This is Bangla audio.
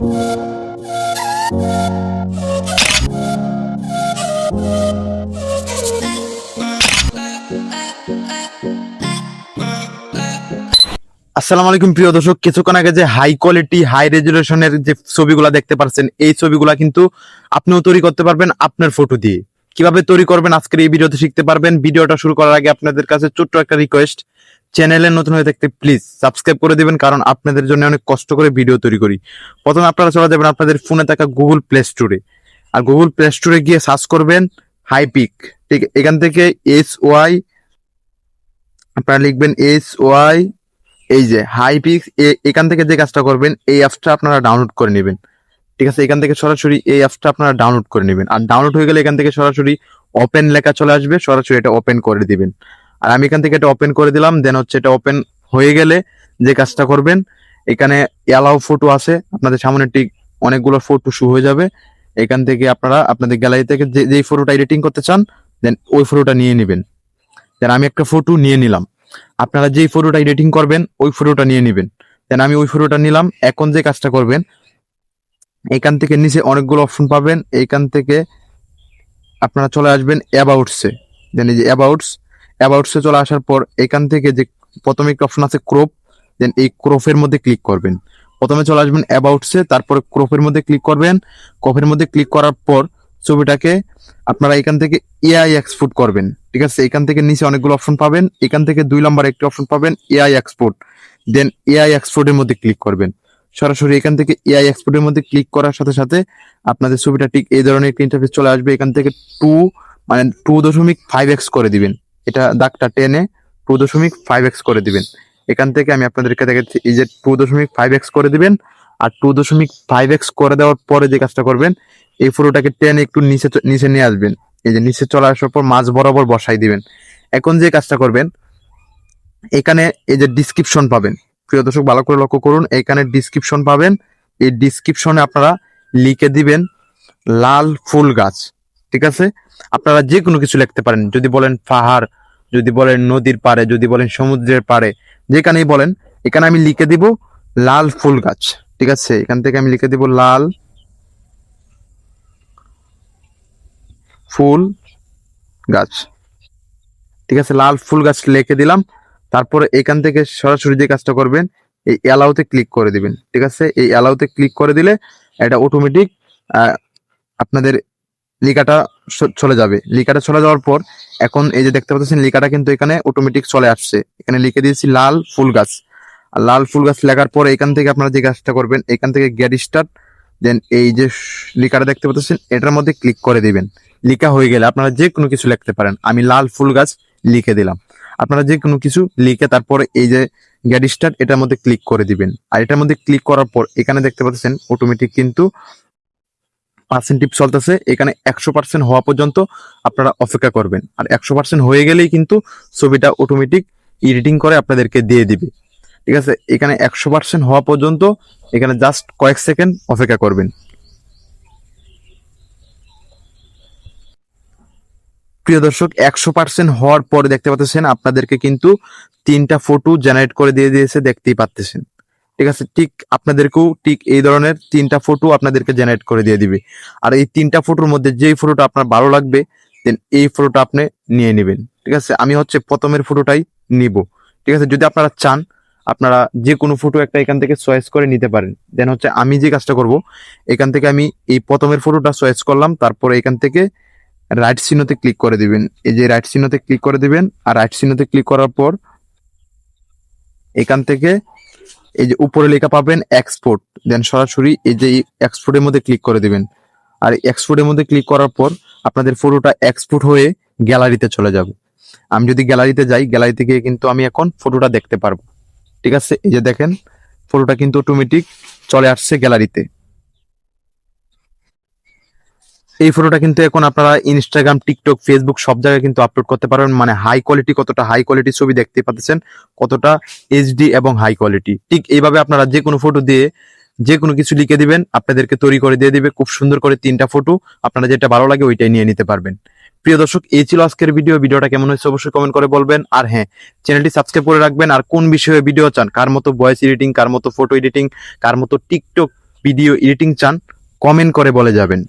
আসসালামু আলাইকুম প্রিয় দর্শক, কিছুক্ষণ আগে যে হাই কোয়ালিটি হাই রেজুলেশনের যে ছবিগুলা দেখতে পাচ্ছেন, এই ছবিগুলা কিন্তু আপনিও তৈরি করতে পারবেন আপনার ফটো দিয়ে। কিভাবে তৈরি করবেন আজকের এই ভিডিওতে শিখতে পারবেন। ভিডিওটা শুরু করার আগে আপনাদের কাছে ছোট্ট একটা রিকোয়েস্ট, চ্যানেলে নতুন হয়ে থাকতে প্লিজ সাবস্ক্রাইব করে দিবেন, কারণ আপনাদের জন্য অনেক কষ্ট করে ভিডিও তৈরি করি। প্রথমে আপনারা চলে যাবেন আপনাদের ফোনে থাকা গুগল প্লে স্টোরে, আর গুগল প্লে স্টোরে গিয়ে সার্চ করবেন হাইপিক। ঠিক এখান থেকে SY আপনারা লিখবেন SY, এই যে হাইপিক্স। এখান থেকে যে কাজটা করবেন, এই অ্যাপসটা আপনারা ডাউনলোড করে নেবেন। ঠিক আছে, এখান থেকে সরাসরি এই অ্যাপসটা আপনারা ডাউনলোড করে নেবেন। আর ডাউনলোড হয়ে গেলে এখান থেকে সরাসরি ওপেন লেখা চলে আসবে, সরাসরি এটা ওপেন করে দিবেন। আর আমি এখান থেকে এটা ওপেন করে দিলাম। দেন হচ্ছে এটা ওপেন হয়ে গেলে যে কাজটা করবেন, এখানে অ্যালাউ ফটো আছে, আপনাদের সামনে ঠিক অনেকগুলো ফটো শো হয়ে যাবে। এখান থেকে আপনারা আপনাদের গ্যালারি থেকে যেই ফটোটা এডিটিং করতে চান, দেন ওই ফটোটা নিয়ে নেবেন। দেন আমি একটা ফটো নিয়ে নিলাম। আপনারা যেই ফটোটা এডিটিং করবেন ওই ফটোটা নিয়ে নেবেন। দেন আমি ওই ফটোটা নিলাম। এখন যে কাজটা করবেন, এখান থেকে নিচে অনেকগুলো অপশন পাবেন। এইখান থেকে আপনারা চলে আসবেন অ্যাবাউটসে। দেন এই যে অ্যাবাউটসে চলে আসার পর এখান থেকে যে প্রথমে একটা অপশন আছে ক্রপ, দেন এই ক্রপের মধ্যে ক্লিক করবেন। প্রথমে চলে আসবেন অ্যাবাউটসে, তারপরে ক্রপের মধ্যে ক্লিক করবেন। ক্রপের মধ্যে ক্লিক করার পর ছবিটাকে আপনারা এখান থেকে এআই এক্সপোর্ট করবেন। ঠিক আছে, এখান থেকে নিচে অনেকগুলো অপশন পাবেন। এখান থেকে 2 নম্বর একটি অপশন পাবেন এআই এক্সপোর্ট। দেন এআই এক্সপোর্টের মধ্যে ক্লিক করবেন। সরাসরি এখান থেকে এআই এক্সপোর্টের মধ্যে ক্লিক করার সাথে সাথে আপনাদের ছবিটা ঠিক এই ধরনের একটা ইন্টারফেস চলে আসবে। এখান থেকে 2.5x করে দিবেন। এটা দাগটা টেনে 2.5x করে দিবেন। এখান থেকে আমি আপনাদেরকে দেখাচ্ছি, এই যে 2.5x করে দিবেন। আর 2.5x করে দেওয়ার পরে যে কাজটা করবেন, এই ফটোটাকে টেনে একটু নিচে নিয়ে আসবেন। এই যে নিচে চলে আসার পর মাঝ বরাবর বসাই দিবেন। এখন যে কাজটা করবেন, এখানে এই যে ডিসক্রিপশন পাবেন, প্রিয় দর্শক ভালো করে লক্ষ্য করুন, এখানে ডিসক্রিপশন পাবেন। এই ডিসক্রিপশনে আপনারা লিখে দিবেন লাল ফুল গাছ। ঠিক আছে, আপনারা যে কোনো কিছু লিখতে পারেন। যদি বলেন পাহাড়, যদি বলেন নদীর পাড়ে, যদি বলেন সমুদ্রের পাড়ে, যেখানেই বলেন, এখানে আমি লিখে দিব লাল ফুল গাছ। ঠিক আছে, এখান থেকে আমি লিখে দিব লাল ফুল গাছ। ঠিক আছে, লাল ফুল গাছ লিখে দিলাম। তারপরে এখান থেকে সরাসরি যে কাজটা করবেন, এই অ্যালাউতে ক্লিক করে দিবেন। ঠিক আছে, এই অ্যালাউতে ক্লিক করে দিলে এটা অটোমেটিক আপনাদের লিখাটা চলে যাবে। লিখাটা চলে যাওয়ার পর এখন এই যে দেখতে পাচ্ছেন লিখাটা কিন্তু এখানে অটোমেটিক চলে আসছে। এখানে লিখে দিয়েছি লাল ফুল গাছ। আর লাল ফুল গাছ লেখার পর এখান থেকে আপনারা যে কাজটা করবেন, এখান থেকে গেট স্টার্ট, দেন এই যে লিখাটা দেখতে পাচ্ছেন এটার মধ্যে ক্লিক করে দিবেন। লিখা হয়ে গেলে আপনারা যে কোনো কিছু লিখতে পারেন। আমি লাল ফুল গাছ লিখে দিলাম। আপনারা যে কোনো কিছু লিখে তারপরে এই যে গেট স্টার্ট এটার মধ্যে ক্লিক করে দিবেন। আর এটার মধ্যে ক্লিক করার পর এখানে দেখতে পাচ্ছেন অটোমেটিক কিন্তু পার্সেন্টেজ চলতেছে। এখানে 100% হওয়া পর্যন্ত আপনারা অপেক্ষা করবেন। আর 100% হয়ে গেলেই কিন্তু ছবিটা অটোমেটিক এডিটিং করে আপনাদেরকে দিয়ে দিবে। ঠিক আছে, এখানে 100% হওয়া পর্যন্ত এখানে জাস্ট কয়েক সেকেন্ড অপেক্ষা করবেন। প্রিয় দর্শক, 100% হওয়ার পরে দেখতে পাচ্ছেন আপনাদেরকে কিন্তু 3টা ফটো জেনারেট করে দিয়ে দিয়েছে, দেখতেই পাচ্ছেন। ঠিক আছে, ঠিক আপনাদেরকেও ঠিক এই ধরনের 3টা ফটো আপনাদেরকে জেনারেট করে দিয়ে দিবে। আর এই 3টা ফটোর মধ্যে যেই ফটোটা আপনার ভালো লাগবে, দেন এই ফটোটা আপনি নিয়ে নেবেন। ঠিক আছে, আমি হচ্ছে প্রথমের ফটোটাই নিব। ঠিক আছে, যদি আপনারা চান আপনারা যে কোনো ফটো একটা এখান থেকে চয়েস করে নিতে পারেন। দেন হচ্ছে আমি যে কাজটা করব, এখান থেকে আমি এই প্রথমের ফটোটা চয়েস করলাম। তারপরে এখান থেকে রাইট চিহ্নতে ক্লিক করে দিবেন। এই যে রাইট চিহ্নতে ক্লিক করে দিবেন। আর রাইট চিহ্নতে ক্লিক করার পর এখান থেকে এই যে উপরে লেখা পাবেন এক্সপোর্ট, দেন সরাসরি এই যে এক্সপোর্টের মধ্যে ক্লিক করে দিবেন। আর এক্সপোর্টের মধ্যে ক্লিক করার পর আপনাদের ফটোটা এক্সপোর্ট হয়ে গ্যালারিতে চলে যাবে। আমি যদি গ্যালারিতে যাই, গ্যালারি থেকে কিন্তু আমি এখন ফটোটা দেখতে পারবো। ঠিক আছে, এই যে দেখেন ফটোটা কিন্তু অটোমেটিক চলে আসছে গ্যালারিতে। এই ফটোটা কিন্তু এখন আপনারা ইনস্টাগ্রাম, টিকটক, ফেসবুক সব জায়গায় কিন্তু আপলোড করতে পারবেন। মানে হাই কোয়ালিটি, কতটা হাই কোয়ালিটি ছবি দেখতে পাচ্ছেন, কতটা এইচডি এবং হাই কোয়ালিটি। ঠিক এইভাবে আপনারা যে কোনো ফটো দিয়ে যে কোনো কিছু লিখে দিবেন, আপনাদেরকে তৈরি করে দিয়ে দিবে খুব সুন্দর করে 3টা ফটো। আপনারা যেটা ভালো লাগে ওইটাই নিয়ে নিতে পারবেন। প্রিয় দর্শক, এই ছিল আজকের ভিডিওটা কেমন হয়েছে অবশ্যই কমেন্ট করে বলবেন। আর হ্যাঁ, চ্যানেলটি সাবস্ক্রাইব করে রাখবেন। আর কোন বিষয়ে ভিডিও চান, কার মতো ভয়েস এডিটিং, কার মতো ফটো এডিটিং, কার মতো টিকটক ভিডিও এডিটিং চান কমেন্ট করে বলে যাবেন।